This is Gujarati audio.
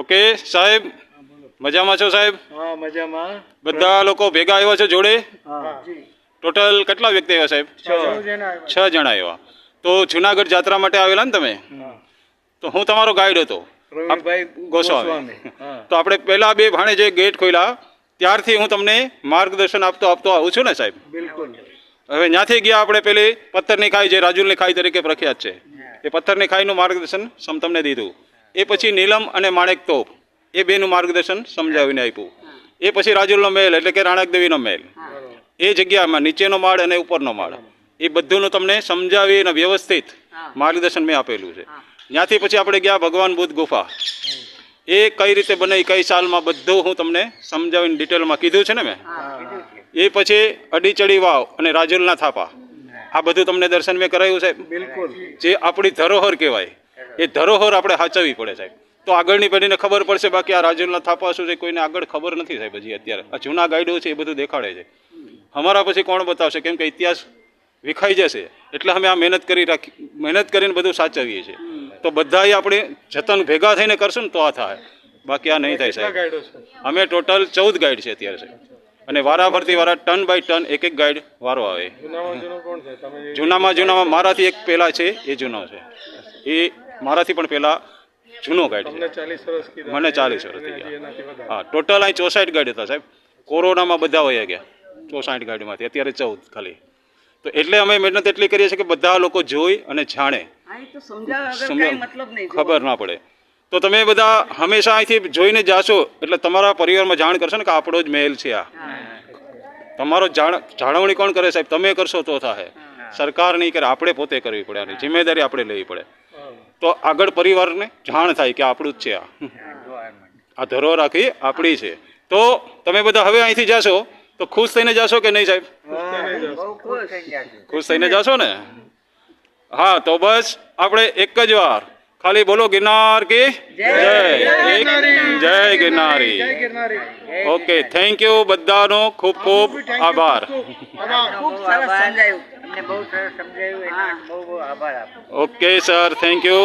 ઓકે સાહેબ, મજામાં છો સાહેબ? હા, મજામાં. બધા લોકો ભેગા આવ્યા છે જોડે? હા, ટોટલ કેટલા વ્યક્તિ આવ્યા સાહેબ? 6 જણા આવ્યા. તો જુનાગઢ જાત્રા માટે આવેલા ને તમે? તો હું તમારો ગાઈડ હતો પ્રવીણભાઈ ગોસ્વામી. હા. તો આપણે પહેલા બે ભાણે જે ગેટ ખોલ્યા ત્યારથી હું તમને માર્ગદર્શન આપતો આવું છું ને સાહેબ? બિલકુલ. હવે ત્યાંથી ગયા આપણે પેલી પથ્થરની ખાઈ, જે રાજુલની ખાઈ તરીકે પ્રખ્યાત છે, એ પથ્થરની ખાઈનું માર્ગદર્શન તમને દીધું. એ પછી નીલમ અને માણેક તોપ, એ બેનું માર્ગદર્શન સમજાવીને આપ્યું. એ પછી રાજુલનો મહેલ એટલે કે રાણકદેવીનો મહેલ, એ જગ્યામાં નીચેનો માળ અને ઉપરનો માળ, એ બધુંનું તમને સમજાવી અને વ્યવસ્થિત માર્ગદર્શન મેં આપેલું છે. ત્યાંથી પછી આપણે ગયા ભગવાન બુદ્ધ ગુફા, એ કઈ રીતે બને, કઈ સાલમાં, બધું હું તમને સમજાવીને ડિટેલમાં કીધું છે ને મેં. એ પછી અડીચડી વાવ અને રાજુલના થાપા, આ બધું તમને દર્શન મેં કરાવ્યું સાહેબ. બિલકુલ. જે આપણી ધરોહર કહેવાય, એ ધરોહર આપણે સાચવવી પડે સાહેબ, તો આગળની પેઢીને ખબર પડશે. બાકી આ રાજુલના થાપા શું છે કોઈને આગળ ખબર નથી સાહેબ. હજી અત્યારે આ જૂના ગાઈડો છે એ બધું દેખાડે છે. અમારા પછી કોણ બતાવશે? કેમ કે ઇતિહાસ વિખાઈ જશે. એટલે અમે આ મહેનત કરીને બધું સાચવીએ છીએ. તો બધા આપણે જતન ભેગા થઈને કરશું ને તો આ થાય, બાકી આ નહીં થાય સાહેબ. અમે ટોટલ 14 ગાઈડ છે અત્યારે સાહેબ, અને વારા ટર્ન બાય ટર્ન એક ગાઈડ વારો આવે. જૂનામાં મારાથી એક પહેલા છે, એ જૂનો છે, એ મારાથી પણ પહેલા જૂનો ગાઈડ છે. મને 40 વર્ષ થઈ ગયા. હા, ટોટલ અહીં 64 ગાઈડ હતા સાહેબ. કોરોનામાં બધા વયા ગયા 64 ગાઈડમાંથી, અત્યારે 14 ખાલી. તો એટલે અમે મહેનત એટલી કરીએ છીએ કે બધા લોકો જોઈ અને જાણે, ખબર ના પડે. તો તમે બધા હંમેશા અહીંથી જોઈને જાશો એટલે તમારા પરિવારમાં જાણ કરશો ને કે આપણો જ મહેલ છે આ. તમારો જાળવણી કોણ કરે સાહેબ? તમે કરશો તો થાય. સરકાર નહીં કરે, આપણે પોતે કરવી પડે. આની જિમ્મેદારી આપણે લેવી પડે. તો આગળ પરિવારને જાણ થાય કે આપણું જ છે આ ધરોહર આખી આપણી છે. તો તમે બધા હવે અહીંથી જાશો તો ખુશ થઈને જાશો કે નહીં સાહેબ? ખુશ થઈને જાશો ને? હા, તો બસ આપણે એક જ વાર ખાલી બોલો ગિરનાર કી જય, જય ગિરનારી. ઓકે, થેન્ક યુ બધાનો ખૂબ ખૂબ આભાર. Okay sir, thank you.